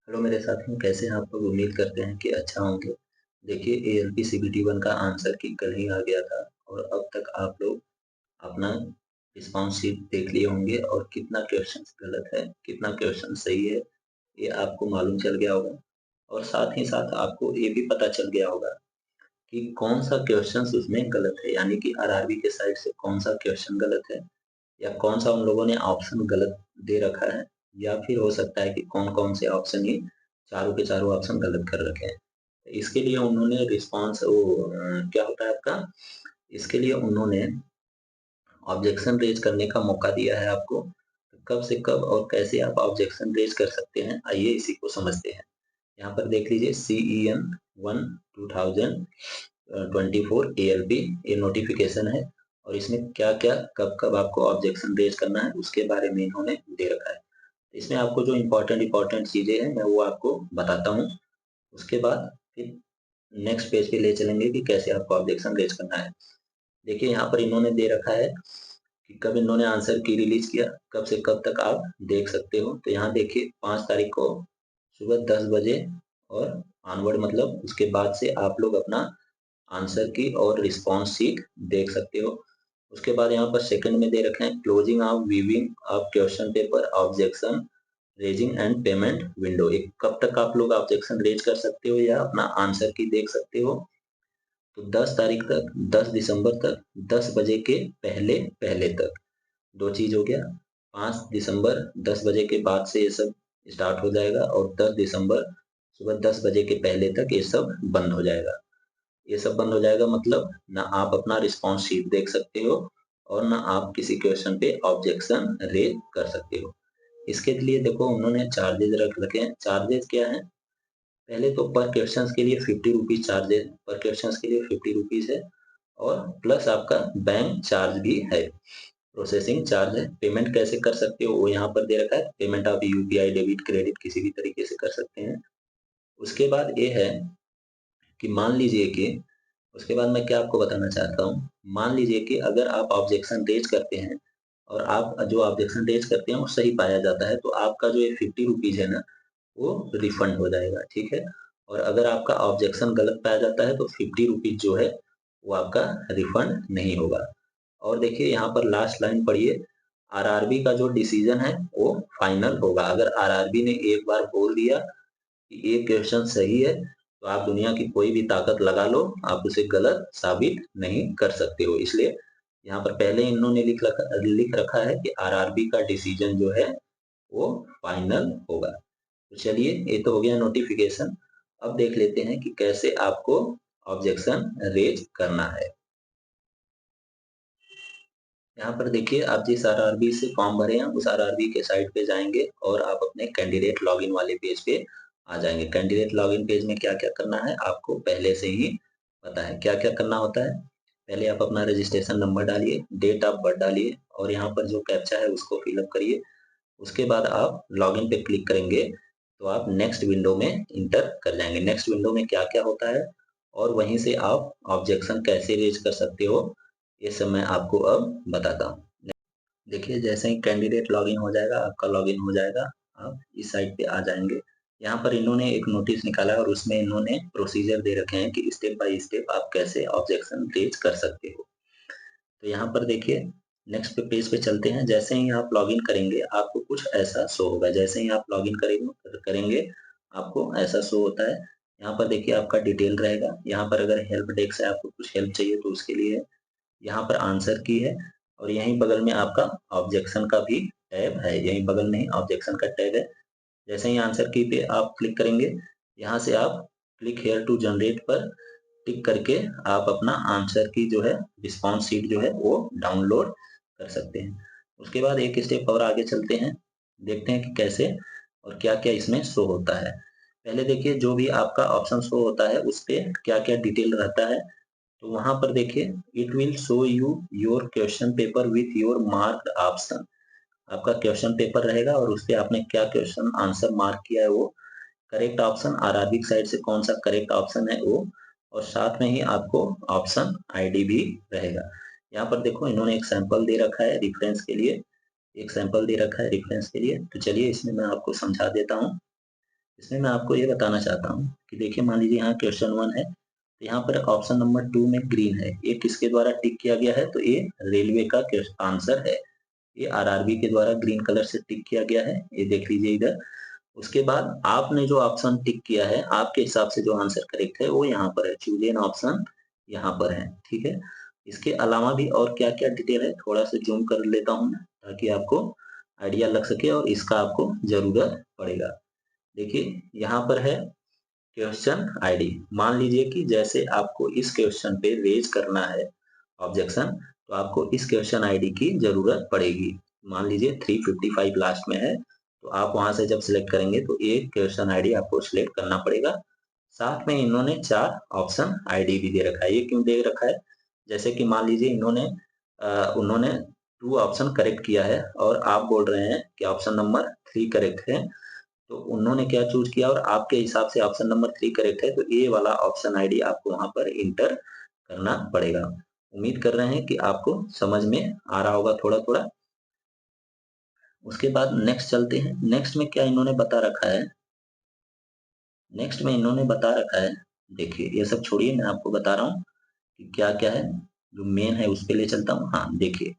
Hello मेरे साथियों, कैसे हैं आप लोग? उम्मीद करते हैं कि अच्छा होंगे। देखिए, एएलपी सीबीटी 1 का आंसर की कल ही आ गया था और अब तक आप लोग अपना रिस्पॉन्स शीट देख लिए होंगे और कितना क्वेश्चन गलत है, कितना क्वेश्चन सही है, ये आपको मालूम चल गया होगा। और साथ ही साथ आपको ये भी पता चल गया होगा कि कौन सा क्वेश्चन उसमें गलत है, यानी कि आरआरबी के साइड से कौन सा क्वेश्चन गलत है या कौन सा उन लोगों ने ऑप्शन गलत दे रखा है, या फिर हो सकता है कि कौन-कौन से ऑप्शन ये चारों के चारों ऑप्शन गलत कर रखे हैं। इसके लिए उन्होंने रिस्पॉन्स क्या होता है आपका, इसके लिए उन्होंने ऑब्जेक्शन रेज़ करने का मौका दिया है आपको। कब से कब और कैसे आप ऑब्जेक्शन रेज़ कर सकते हैं, आइए इसी को समझते हैं। यहाँ पर देख लीजिए CEN 1 2024 ALP ये नोटिफिकेशन है और इसमें क्या-क्या, कब-कब आपको ऑब्जेक्शन रेज़ करना है उसके बारे में इन्होंने दे रखा है। इसमें आपको जो इम्पोर्टेंट चीज़ें हैं मैं वो आपको बताता हूँ। उसके बाद फिर नेक्स्ट पेज पे ले चलेंगे कि कैसे आपको ऑब्जेक्शन रेज़ करना है। देखिए यहाँ पर इन्होंने दे रखा है कि कब इन्होंने आंसर की रिलीज़ किया, कब से कब तक आप देख सकते हो। तो यहाँ देखिए 5 तारीख को सुबह 10 बजे और ऑनवर्ड, मतलब उसके बाद से आप लोग अपना आंसर की और रिस्पॉन्स शीट देख सकते हो। उसके बाद यहाँ पर सेकंड में दे रखे हैं closing of viewing of question paper objection raising and payment window. एक कब तक आप लोग ऑब्जेक्शन रेज कर सकते हो या अपना आंसर की देख सकते हो, तो 10 तारीख तक, 10 दिसंबर तक, 10 बजे के पहले पहले तक। दो चीज हो गया। 5 दिसंबर 10 बजे के बाद से ये सब स्टार्ट हो जाएगा और 10 दिसंबर सुबह 10 बजे के पहले तक ये सब बंद हो जाएगा। ये सब बंद हो जाएगा मतलब ना आप अपना रिस्पॉन्स शीट देख सकते हो और ना आप किसी क्वेश्चन पे ऑब्जेक्शन रेज कर सकते हो। इसके लिए देखो उन्होंने चार्जेज रख रखे हैं। चार्जेज क्या है? पहले तो पर क्वेश्चन के लिए 50 रुपीज चार्जेज, पर क्वेश्चन के लिए 50 रुपीज है और प्लस आपका बैंक चार्ज भी है, प्रोसेसिंग चार्ज है। पेमेंट कैसे कर सकते हो वो यहाँ पर दे रखा है। पेमेंट आप यूपीआई, डेबिट, क्रेडिट किसी भी तरीके से कर सकते हैं। उसके बाद ये है कि मान लीजिए कि उसके बाद मैं क्या आपको बताना चाहता हूँ, मान लीजिए कि अगर आप ऑब्जेक्शन रेज करते हैं और आप जो ऑब्जेक्शन रेज करते हैं वो सही पाया जाता है, तो आपका जो ये 50 रुपीज है ना, वो रिफंड हो जाएगा, ठीक है। और अगर आपका ऑब्जेक्शन गलत पाया जाता है तो 50 रुपीज जो है वो आपका रिफंड नहीं होगा। और देखिए यहाँ पर लास्ट लाइन पढ़िए, आरआरबी का जो डिसीजन है वो फाइनल होगा। अगर आरआरबी ने एक बार बोल दिया कि ये क्वेश्चन सही है, तो आप दुनिया की कोई भी ताकत लगा लो, आप उसे गलत साबित नहीं कर सकते हो। इसलिए यहाँ पर पहले इन्होंने लिख रखा है कि आरआरबी का डिसीजन जो है वो फाइनल होगा। तो चलिए, ये तो हो गया नोटिफिकेशन। अब देख लेते हैं कि कैसे आपको ऑब्जेक्शन रेज करना है। यहाँ पर देखिए, आप जिस आरआरबी से फॉर्म भरे हैं उस आरआरबी के साइट पे जाएंगे और आप अपने कैंडिडेट लॉगिन वाले पेज पे आ जाएंगे। कैंडिडेट लॉगिन पेज में क्या क्या करना है आपको पहले से ही पता है। क्या क्या करना होता है, पहले आप अपना रजिस्ट्रेशन नंबर डालिए, डेट ऑफ बर्थ डालिए और यहाँ पर जो कैप्चा है उसको फिलअप करिए। उसके बाद आप लॉगिन पे क्लिक करेंगे तो आप नेक्स्ट विंडो में इंटर कर जाएंगे। नेक्स्ट विंडो में क्या क्या होता है और वहीं से आप ऑब्जेक्शन कैसे रेज कर सकते हो, ये सब मैं आपको अब बताता हूँ। देखिए, जैसे ही कैंडिडेट लॉगिन हो जाएगा, आपका लॉगिन हो जाएगा, आप इस साइट पे आ जाएंगे। यहाँ पर इन्होंने एक नोटिस निकाला है और उसमें इन्होंने प्रोसीजर दे रखे हैं कि स्टेप बाय स्टेप आप कैसे ऑब्जेक्शन रेज कर सकते हो। तो यहाँ पर देखिए, नेक्स्ट पे पेज पे चलते हैं। जैसे ही आप लॉगिन करेंगे आपको कुछ ऐसा शो होगा। जैसे ही आप लॉगिन करेंगे आपको ऐसा शो होता है। यहाँ पर देखिए आपका डिटेल रहेगा। यहाँ पर अगर हेल्प डेस्क है, आपको कुछ हेल्प चाहिए तो उसके लिए है। यहाँ पर आंसर की है और यहीं बगल में आपका ऑब्जेक्शन का भी टैब है। यहीं बगल में ही ऑब्जेक्शन का टैब है। जैसे ही आंसर की पे आप क्लिक करेंगे, यहाँ से आप क्लिक हेयर टू जनरेट पर टिक करके आप अपना आंसर की जो है रिस्पॉन्स शीट जो है वो डाउनलोड कर सकते हैं। उसके बाद एक स्टेप और आगे चलते हैं, देखते हैं कि कैसे और क्या-क्या इसमें शो होता है। पहले देखिए, जो भी आपका ऑप्शन शो होता है उस पे क्या-क्या डिटेल रहता है। तो वहाँ पर देखिए, it will show you your question paper with your marked option. आपका क्वेश्चन पेपर रहेगा और उस पे आपने क्या क्वेश्चन आंसर मार्क किया है वो, करेक्ट ऑप्शन आरआरबी की साइड से कौन सा करेक्ट ऑप्शन है वो, और साथ में ही आपको ऑप्शन आईडी भी रहेगा। यहाँ पर देखो इन्होंने एक सैंपल दे रखा है रेफरेंस के लिए, एक सैंपल दे रखा है रेफरेंस के लिए। तो चलिए इसमें मैं आपको समझा देता हूँ। इसमें मैं आपको ये बताना चाहता हूँ कि देखिए मान लीजिए यहाँ क्वेश्चन 1 है, तो यहाँ पर ऑप्शन नंबर 2 में ग्रीन है, ये किसके द्वारा टिक किया गया है? तो ये रेलवे का आंसर है, ये आरआरबी के द्वारा ग्रीन कलर से टिक किया गया है, ये देख लीजिए इधर। उसके बाद आपने जो ऑप्शन टिक किया है, आपके हिसाब से जो आंसर करेक्ट है वो यहाँ पर है, चूज एन ऑप्शन यहाँ पर है, ठीक है। इसके अलावा भी और क्या क्या डिटेल है, थोड़ा सा जूम कर लेता हूँ ताकि आपको आइडिया लग सके और इसका आपको जरूरत पड़ेगा। देखिए यहाँ पर है क्वेश्चन आईडी। मान लीजिए कि जैसे आपको इस क्वेश्चन पे रेज करना है ऑब्जेक्शन, तो आपको इस क्वेश्चन आईडी की जरूरत पड़ेगी। मान लीजिए 355 लास्ट में है, तो आप वहां से जब सिलेक्ट करेंगे तो एक क्वेश्चन आईडी आपको सिलेक्ट करना पड़ेगा। साथ में इन्होंने 4 ऑप्शन आईडी भी दे रखा है। ये क्यों दे रखा है? जैसे कि मान लीजिए उन्होंने 2 ऑप्शन करेक्ट किया है और आप बोल रहे हैं कि ऑप्शन नंबर 3 करेक्ट है, तो उन्होंने क्या चूज किया और आपके हिसाब से ऑप्शन नंबर 3 करेक्ट है, तो ये वाला ऑप्शन आईडी आपको वहां पर इंटर करना पड़ेगा। उम्मीद कर रहे हैं कि आपको समझ में आ रहा होगा थोड़ा थोड़ा। उसके बाद नेक्स्ट चलते हैं। नेक्स्ट में क्या इन्होंने बता रखा है? नेक्स्ट में इन्होंने बता रखा है, देखिए ये सब छोड़िए, मैं आपको बता रहा हूँ कि क्या क्या है। जो मेन है उस पे ले चलता हूँ। हाँ देखिए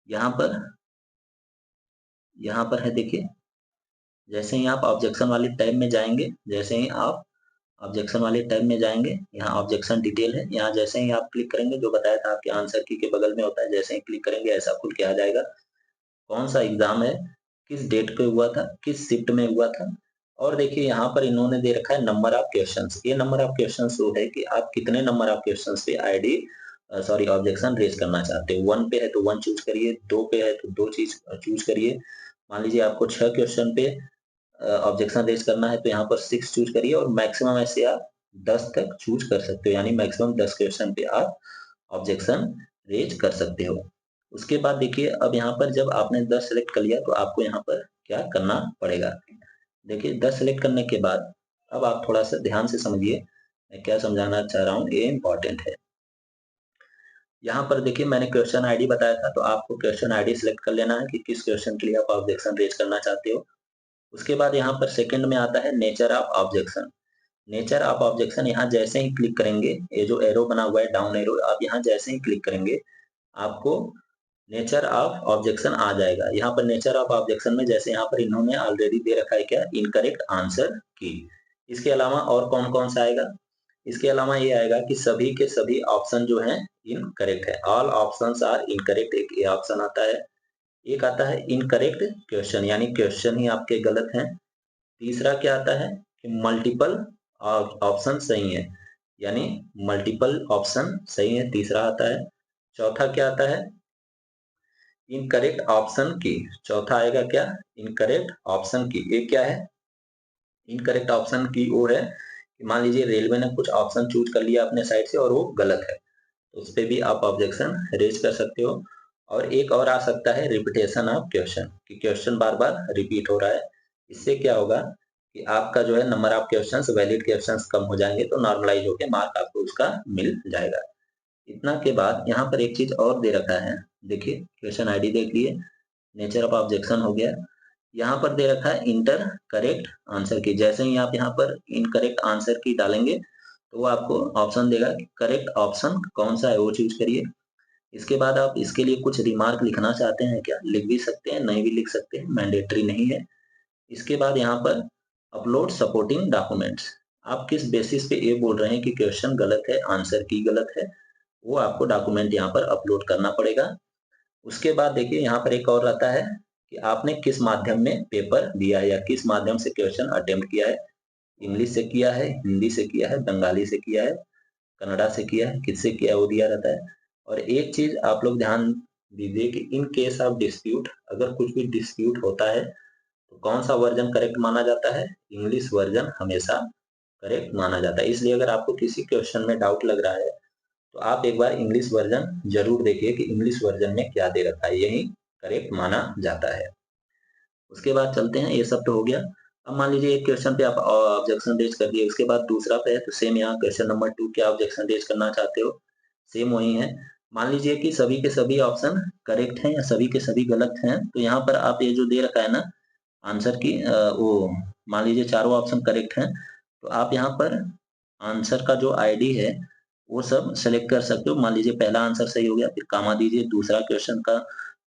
यहाँ पर है, देखिए जैसे ही आप ऑब्जेक्शन वाले टैब में जाएंगे, जैसे ही आप ऑब्जेक्शन वाले टैब में जाएंगे, यहाँ ऑब्जेक्शन डिटेल है, यहाँ जैसे ही आप क्लिक करेंगे, जो बताया था आपके आंसर की के बगल में होता है, जैसे ही क्लिक करेंगे ऐसा खुल के आ जाएगा। कौन सा एग्जाम है, किस डेट पे हुआ था, किस शिफ्ट में हुआ था, और देखिए यहाँ पर इन्होंने दे रखा है नंबर ऑफ क्वेश्चंस। ये नंबर ऑफ क्वेश्चंस वो है कि आप कितने नंबर ऑफ क्वेश्चंस पे आईडी सॉरी ऑब्जेक्शन रेज करना चाहते हो। 1 पे है तो 1 चूज करिए, 2 पे है तो 2 चीज चूज करिए। मान लीजिए आपको 6 क्वेश्चन पे ऑब्जेक्शन रेज करना है तो यहाँ पर 6 चूज करिए, और मैक्सिमम ऐसे आप 10 तक चूज कर सकते हो, यानी मैक्सिमम 10 क्वेश्चन पे आप ऑब्जेक्शन रेज कर सकते हो। उसके बाद देखिए अब यहाँ पर जब आपने 10 सेलेक्ट कर लिया तो आपको यहाँ पर क्या करना पड़ेगा। देखिए 10 सेलेक्ट करने के बाद अब आप थोड़ा सा ध्यान से समझिए, मैं क्या समझाना चाह रहा हूँ, ये इंपॉर्टेंट है। यहाँ पर देखिए मैंने क्वेश्चन आईडी बताया था, तो आपको क्वेश्चन आईडी सिलेक्ट कर लेना है कि किस क्वेश्चन के लिए आप ऑब्जेक्शन रेज करना चाहते हो। उसके बाद यहाँ पर सेकंड में आता है nature of objection. Nature of objection, यहाँ जैसे ही क्लिक करेंगे, ये जो एरो बना हुआ है डाउन एरो, आप यहाँ जैसे ही क्लिक करेंगे आपको नेचर ऑफ ऑब्जेक्शन आ जाएगा। यहाँ पर नेचर ऑफ ऑब्जेक्शन में जैसे यहाँ पर इन्होंने ऑलरेडी दे रखा है क्या, इनकरेक्ट आंसर की। इसके अलावा और कौन कौन सा आएगा? इसके अलावा ये आएगा कि सभी के सभी ऑप्शन जो हैं इनकरेक्ट है, ऑल ऑप्शंस आर इनकरेक्ट, एक ये ऑप्शन आता है। एक आता है इनकरेक्ट क्वेश्चन, यानी क्वेश्चन ही आपके गलत हैं। तीसरा क्या आता है कि मल्टीपल ऑप्शन सही है, यानी मल्टीपल ऑप्शन सही है, तीसरा आता है। चौथा क्या आता है, इनकरेक्ट ऑप्शन की। चौथा आएगा क्या, इनकरेक्ट ऑप्शन की। ये क्या है, इनकरेक्ट ऑप्शन की वो है कि मान लीजिए रेलवे ने कुछ ऑप्शन चूज कर लिया अपने साइड से और वो गलत है, तो उस पर भी आप ऑब्जेक्शन रेज कर सकते हो। और एक और आ सकता है रिपीटेशन ऑफ क्वेश्चन, कि क्वेश्चन बार बार रिपीट हो रहा है। इससे क्या होगा कि आपका जो है number of questions, valid questions कम हो जाएंगे, तो नॉर्मलाइज होकर मार्क आपको उसका मिल जाएगा। इतना के बाद यहाँ पर एक चीज और दे रखा है, देखिए क्वेश्चन आईडी देख लिए, नेचर ऑफ ऑब्जेक्शन हो गया। यहाँ पर दे रखा है इंटर करेक्ट आंसर की। जैसे ही आप यहाँ पर इनकरेक्ट आंसर की डालेंगे तो वो आपको ऑप्शन देगा कि करेक्ट ऑप्शन कौन सा है, वो चूज करिए। इसके बाद आप इसके लिए कुछ रिमार्क लिखना चाहते हैं क्या, लिख भी सकते हैं, नहीं भी लिख सकते हैं, मैंडेटरी नहीं है। इसके बाद यहाँ पर अपलोड सपोर्टिंग डॉक्यूमेंट्स, आप किस बेसिस पे ये बोल रहे हैं कि क्वेश्चन गलत है, आंसर की गलत है, वो आपको डॉक्यूमेंट यहाँ पर अपलोड करना पड़ेगा। उसके बाद देखिए यहाँ पर एक और रहता है कि आपने किस माध्यम में पेपर दिया है या किस माध्यम से क्वेश्चन अटेम्प्ट किया है। इंग्लिश से किया है, हिंदी से किया है, बंगाली से किया है, कन्नड़ा से किया है, किससे किया है वो दिया रहता है। और एक चीज आप लोग ध्यान दीजिए कि इन केस ऑफ डिस्प्यूट, अगर कुछ भी डिस्प्यूट होता है तो कौन सा वर्जन करेक्ट माना जाता है, इंग्लिश वर्जन हमेशा करेक्ट माना जाता है। इसलिए अगर आपको किसी क्वेश्चन में डाउट लग रहा है तो आप एक बार इंग्लिश वर्जन जरूर देखिए कि इंग्लिश वर्जन में क्या दे रखा है, यही करेक्ट माना जाता है। उसके बाद चलते हैं, ये सब तो हो गया। अब मान लीजिए एक क्वेश्चन पे आप ऑब्जेक्शन रेज कर दिए, उसके बाद दूसरा पे है, तो सेम यहाँ क्वेश्चन नंबर 2 क्या ऑब्जेक्शन रेज करना चाहते हो, सेम वही है। मान लीजिए कि सभी के सभी ऑप्शन करेक्ट हैं या सभी के सभी गलत हैं, तो यहाँ पर आप ये जो दे रखा है ना आंसर की वो मान लीजिए चारों ऑप्शन करेक्ट हैं, तो आप यहाँ पर आंसर का जो आईडी है वो सब सेलेक्ट कर सकते हो। मान लीजिए पहला आंसर सही हो गया, फिर कामा दीजिए, दूसरा क्वेश्चन का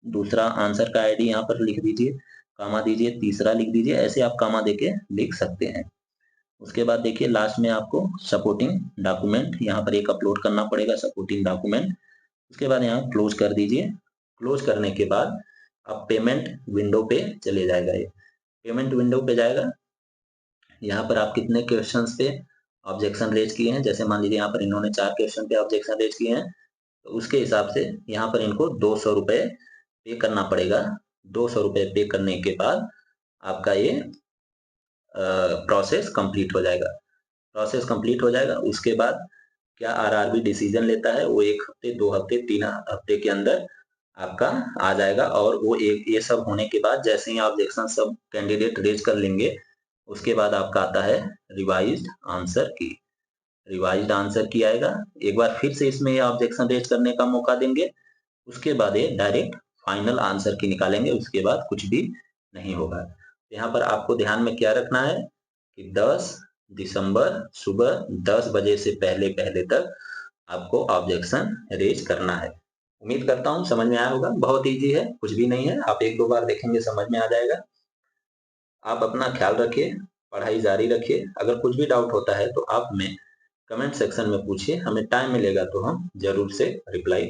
दूसरा आंसर का आईडी यहाँ पर लिख दीजिए, कामा दीजिए, तीसरा लिख दीजिए, ऐसे आप कामा देके लिख सकते हैं। उसके बाद देखिए लास्ट में आपको सपोर्टिंग डॉक्यूमेंट यहाँ पर एक अपलोड करना पड़ेगा, सपोर्टिंग डॉक्यूमेंट। उसके बाद यहाँ क्लोज कर दीजिए। क्लोज करने के बाद अब पेमेंट विंडो पे चले जाएगा, ये पेमेंट विंडो पे जाएगा। यहाँ पर आप कितने क्वेश्चंस पे ऑब्जेक्शन रेज किए हैं, जैसे मान लीजिए यहाँ पर इन्होंने 4 क्वेश्चन पे ऑब्जेक्शन रेज किए हैं, तो उसके हिसाब से यहाँ पर इनको 200 रुपये पे करना पड़ेगा। 200 रुपये पे करने के बाद आपका ये प्रोसेस कंप्लीट हो जाएगा। प्रोसेस कंप्लीट हो जाएगा। उसके बाद क्या आरआरबी डिसीजन लेता है, वो 1 हफ्ते 2 हफ्ते 3 हफ्ते के अंदर आपका आ जाएगा। और वो ये सब होने के बाद जैसे ही ऑब्जेक्शन सब कैंडिडेट रेज कर लेंगे, उसके बाद आपका आता है रिवाइज्ड आंसर की। रिवाइज्ड आंसर की आएगा, एक बार फिर से इसमें ये ऑब्जेक्शन रेज करने का मौका देंगे, उसके बाद ये डायरेक्ट फाइनल आंसर की निकालेंगे, उसके बाद कुछ भी नहीं होगा। यहाँ पर आपको ध्यान में क्या रखना है कि 10 दिसंबर सुबह 10 बजे से पहले पहले तक आपको ऑब्जेक्शन रेज करना है। उम्मीद करता हूँ समझ में आया होगा। बहुत इजी है, कुछ भी नहीं है, आप 1-2 बार देखेंगे समझ में आ जाएगा। आप अपना ख्याल रखिए, पढ़ाई जारी रखिए। अगर कुछ भी डाउट होता है तो आप हमें कमेंट सेक्शन में पूछिए, हमें टाइम मिलेगा तो हम जरूर से रिप्लाई